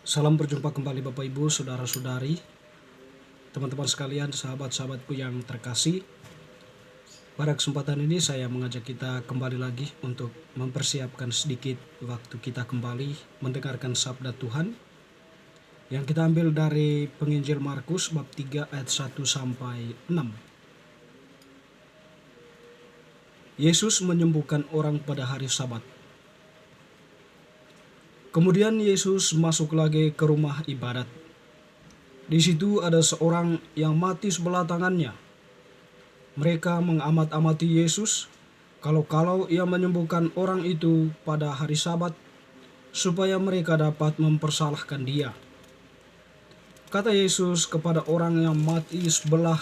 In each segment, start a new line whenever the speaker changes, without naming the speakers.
Salam berjumpa kembali Bapak Ibu, Saudara-saudari, teman-teman sekalian, sahabat-sahabatku yang terkasih. Pada kesempatan ini saya mengajak kita kembali lagi untuk mempersiapkan sedikit waktu kita kembali mendengarkan sabda Tuhan yang kita ambil dari Penginjil Markus bab 3 ayat 1 sampai 6. Yesus menyembuhkan orang pada hari Sabat. Kemudian Yesus masuk lagi ke rumah ibadat. Di situ ada seorang yang mati sebelah tangannya. Mereka mengamat-amati Yesus kalau ia menyembuhkan orang itu pada hari Sabat supaya mereka dapat mempersalahkan dia. Kata Yesus kepada orang yang mati sebelah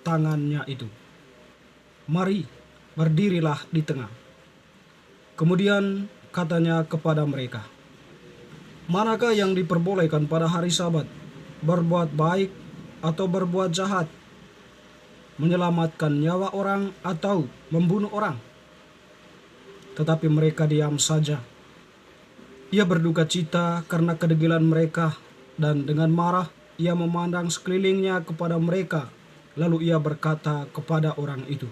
tangannya itu, "Mari, berdirilah di tengah." Kemudian katanya kepada mereka, "Manakah yang diperbolehkan pada hari Sabat, berbuat baik atau berbuat jahat, menyelamatkan nyawa orang atau membunuh orang?" Tetapi mereka diam saja. Ia berduka cita karena kedegilan mereka, dan dengan marah ia memandang sekelilingnya kepada mereka. Lalu ia berkata kepada orang itu,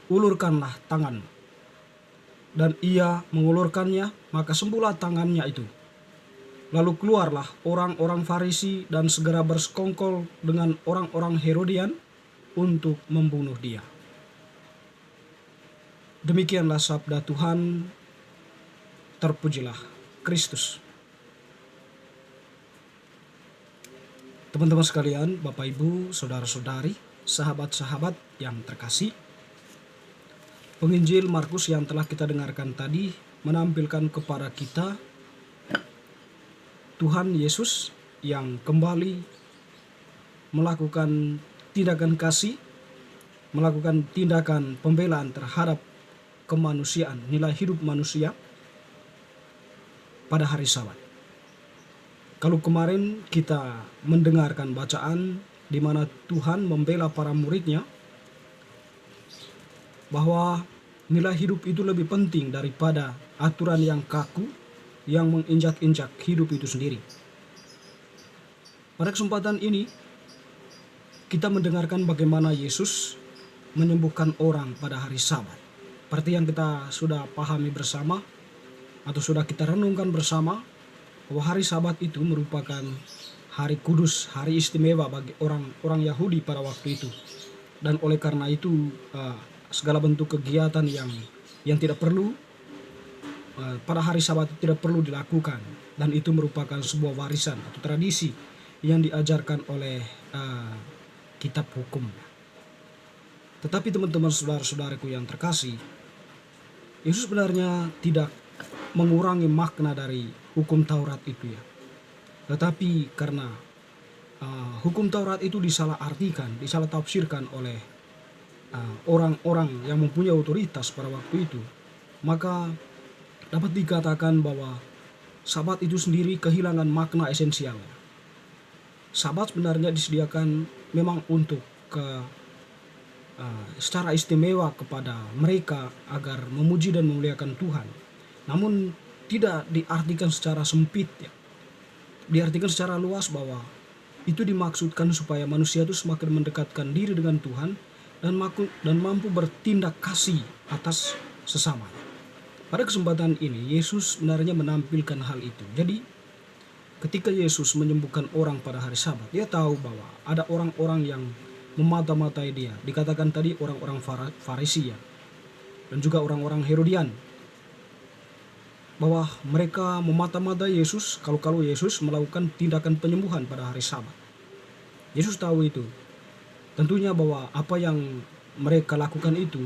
"Ulurkanlah tanganmu." Dan ia mengulurkannya, maka sembuhlah tangannya itu. Lalu keluarlah orang-orang Farisi dan segera bersekongkol dengan orang-orang Herodian untuk membunuh dia. Demikianlah sabda Tuhan. Terpujilah Kristus. Teman-teman sekalian, Bapak Ibu, Saudara-saudari, sahabat-sahabat yang terkasih, Penginjil Markus yang telah kita dengarkan tadi menampilkan kepada kita Tuhan Yesus yang kembali melakukan tindakan kasih, melakukan tindakan pembelaan terhadap kemanusiaan, nilai hidup manusia pada hari Sabat. Kalau kemarin kita mendengarkan bacaan di mana Tuhan membela para muridnya bahwa nilai hidup itu lebih penting daripada aturan yang kaku yang menginjak-injak hidup itu sendiri. Pada kesempatan ini kita mendengarkan bagaimana Yesus menyembuhkan orang pada hari Sabat. Seperti yang kita sudah pahami bersama atau sudah kita renungkan bersama, bahwa hari Sabat itu merupakan hari kudus, hari istimewa bagi orang-orang Yahudi pada waktu itu. Dan oleh karena itu segala bentuk kegiatan yang tidak perlu pada hari Sabat itu tidak perlu dilakukan, dan itu merupakan sebuah warisan atau tradisi yang diajarkan oleh kitab hukum. Tetapi teman-teman saudara-saudaraku yang terkasih, Yesus sebenarnya tidak mengurangi makna dari hukum Taurat itu ya. Tetapi karena hukum Taurat itu disalah artikan, disalah tafsirkan oleh orang-orang yang mempunyai otoritas pada waktu itu, maka dapat dikatakan bahwa Sabat itu sendiri kehilangan makna esensialnya. Sabat sebenarnya disediakan memang untuk secara istimewa kepada mereka agar memuji dan memuliakan Tuhan. Namun tidak diartikan secara sempit ya. Diartikan secara luas bahwa itu dimaksudkan supaya manusia itu semakin mendekatkan diri dengan Tuhan dan mampu bertindak kasih atas sesama. Pada kesempatan ini Yesus sebenarnya menampilkan hal itu. Jadi ketika Yesus menyembuhkan orang pada hari Sabat, dia tahu bahwa ada orang-orang yang memata-matai dia. Dikatakan tadi orang-orang Farisi ya, dan juga orang-orang Herodian, bahwa mereka memata-matai Yesus kalau Yesus melakukan tindakan penyembuhan pada hari Sabat. Yesus tahu itu. Tentunya bahwa apa yang mereka lakukan itu,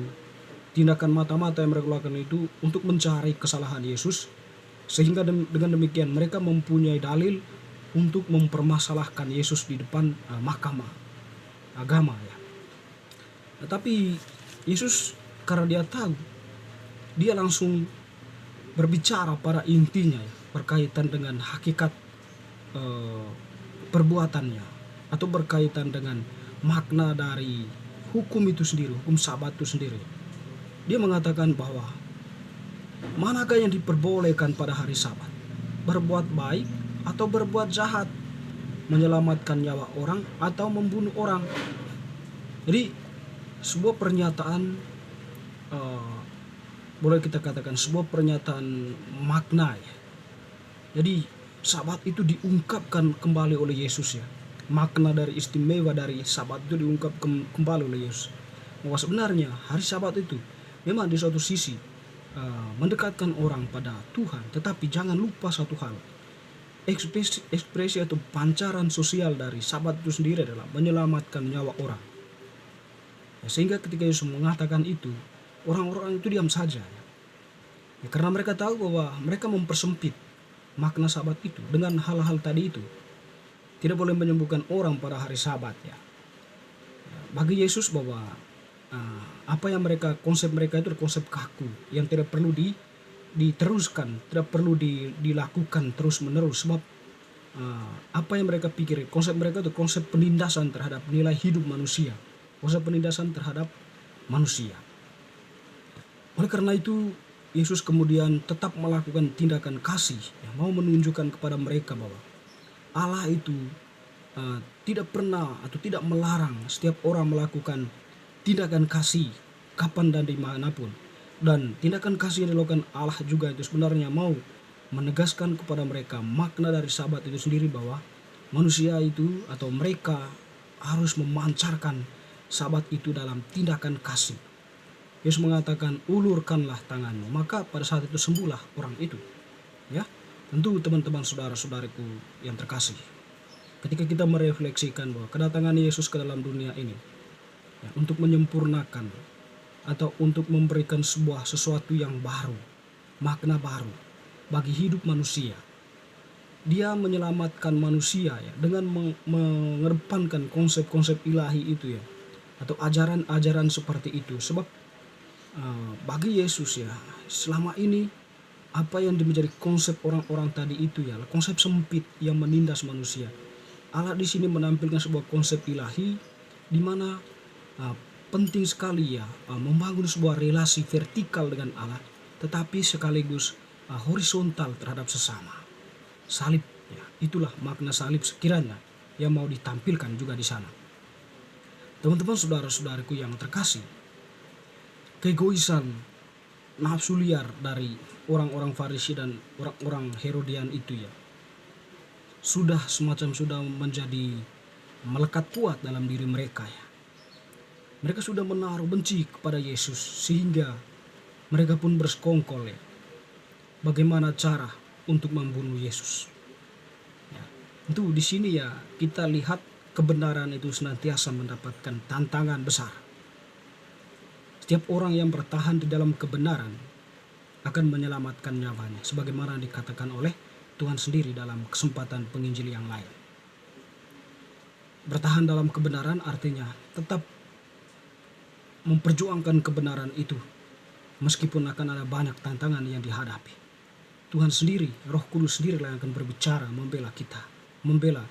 tindakan mata-mata yang mereka lakukan itu untuk mencari kesalahan Yesus, sehingga dengan demikian mereka mempunyai dalil untuk mempermasalahkan Yesus di depan mahkamah agama ya. Tetapi Yesus karena dia tahu, dia langsung berbicara pada intinya ya, berkaitan dengan hakikat perbuatannya atau berkaitan dengan makna dari hukum itu sendiri, hukum Sabat itu sendiri. Dia mengatakan bahwa manakah yang diperbolehkan pada hari Sabat, berbuat baik atau berbuat jahat, menyelamatkan nyawa orang atau membunuh orang. Jadi sebuah pernyataan, eh, boleh kita katakan sebuah pernyataan makna ya. Jadi Sabat itu diungkapkan kembali oleh Yesus ya. Makna dari istimewa dari Sabat itu diungkap kembali oleh Yesus. Bahwa sebenarnya hari Sabat itu memang di suatu sisi mendekatkan orang pada Tuhan, tetapi jangan lupa satu hal. Ekspresi atau pancaran sosial dari Sabat itu sendiri adalah menyelamatkan nyawa orang. Ya, sehingga ketika Yesus mengatakan itu, orang-orang itu diam saja. Ya, karena mereka tahu bahwa mereka mempersempit makna Sabat itu dengan hal-hal tadi itu. Tidak boleh menyembuhkan orang pada hari Sabat ya. Bagi Yesus bahwa apa yang konsep mereka itu konsep kaku yang tidak perlu diteruskan, tidak perlu dilakukan terus menerus, sebab apa yang mereka pikir, konsep mereka itu konsep penindasan terhadap nilai hidup manusia, konsep penindasan terhadap manusia. Oleh karena itu Yesus kemudian tetap melakukan tindakan kasih yang mau menunjukkan kepada mereka bahwa Allah itu tidak pernah atau tidak melarang setiap orang melakukan tindakan kasih kapan dan dimanapun. Dan tindakan kasih yang dilakukan Allah juga itu sebenarnya mau menegaskan kepada mereka makna dari Sabat itu sendiri, bahwa manusia itu atau mereka harus memancarkan Sabat itu dalam tindakan kasih. Yesus mengatakan, ulurkanlah tanganmu, maka pada saat itu sembuhlah orang itu. Ya, tentu teman-teman saudara-saudariku yang terkasih, ketika kita merefleksikan bahwa kedatangan Yesus ke dalam dunia ini ya, untuk menyempurnakan atau untuk memberikan sesuatu yang baru, makna baru bagi hidup manusia. Dia menyelamatkan manusia ya dengan mengedepankan konsep-konsep ilahi itu ya, atau ajaran-ajaran seperti itu. Sebab bagi Yesus ya, selama ini apa yang menjadi konsep orang-orang tadi itu ya, konsep sempit yang menindas manusia. Allah di sini menampilkan sebuah konsep ilahi di mana penting sekali ya membangun sebuah relasi vertikal dengan Allah, tetapi sekaligus horizontal terhadap sesama. Salib ya, itulah makna salib sekiranya yang mau ditampilkan juga di sana. Teman-teman saudara-saudariku yang terkasih, keegoisan, nafsu liar dari orang-orang Farisi dan orang-orang Herodian itu ya sudah menjadi melekat kuat dalam diri mereka ya. Mereka sudah menaruh benci kepada Yesus sehingga mereka pun bersekongkol ya, bagaimana cara untuk membunuh Yesus. Ya, tentu di sini ya kita lihat kebenaran itu senantiasa mendapatkan tantangan besar. Setiap orang yang bertahan di dalam kebenaran akan menyelamatkan nyawanya, sebagaimana dikatakan oleh Tuhan sendiri dalam kesempatan penginjil yang lain. Bertahan dalam kebenaran artinya tetap memperjuangkan kebenaran itu meskipun akan ada banyak tantangan yang dihadapi. Tuhan sendiri, Roh Kudus sendiri yang akan berbicara membela kita, membela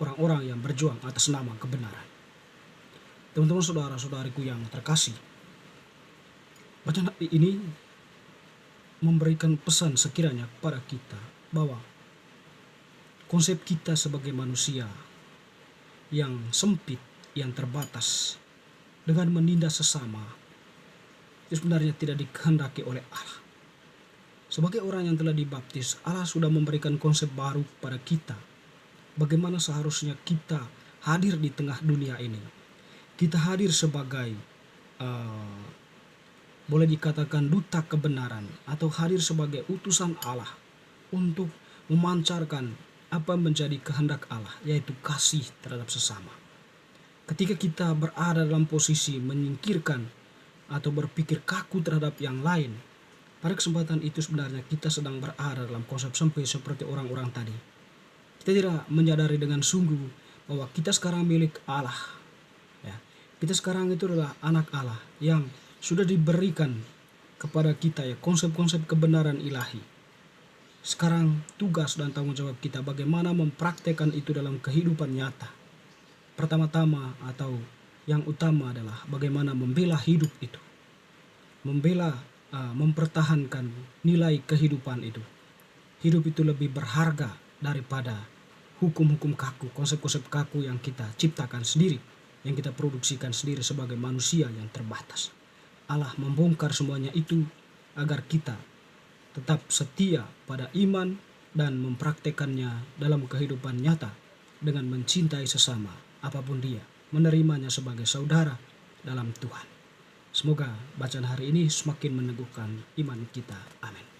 orang-orang yang berjuang atas nama kebenaran. Teman-teman saudara-saudariku yang terkasih, bacaan ini memberikan pesan sekiranya kepada kita bahwa konsep kita sebagai manusia yang sempit, yang terbatas dengan menindas sesama itu sebenarnya tidak dikehendaki oleh Allah. Sebagai orang yang telah dibaptis, Allah sudah memberikan konsep baru kepada kita. Bagaimana seharusnya kita hadir di tengah dunia ini. Kita hadir sebagai boleh dikatakan duta kebenaran atau hadir sebagai utusan Allah untuk memancarkan apa menjadi kehendak Allah, yaitu kasih terhadap sesama. Ketika kita berada dalam posisi menyingkirkan atau berpikir kaku terhadap yang lain, pada kesempatan itu sebenarnya kita sedang berada dalam konsep sempit seperti orang-orang tadi. Kita tidak menyadari dengan sungguh bahwa kita sekarang milik Allah. Ya, kita sekarang itu adalah anak Allah yang sudah diberikan kepada kita ya konsep-konsep kebenaran ilahi. Sekarang tugas dan tanggung jawab kita bagaimana mempraktekkan itu dalam kehidupan nyata. Pertama-tama atau yang utama adalah bagaimana membela hidup itu. Mempertahankan nilai kehidupan itu. Hidup itu lebih berharga daripada hukum-hukum kaku, konsep-konsep kaku yang kita ciptakan sendiri, yang kita produksikan sendiri sebagai manusia yang terbatas. Allah membongkar semuanya itu agar kita tetap setia pada iman dan mempraktekannya dalam kehidupan nyata dengan mencintai sesama apapun dia, menerimanya sebagai saudara dalam Tuhan. Semoga bacaan hari ini semakin meneguhkan iman kita. Amin.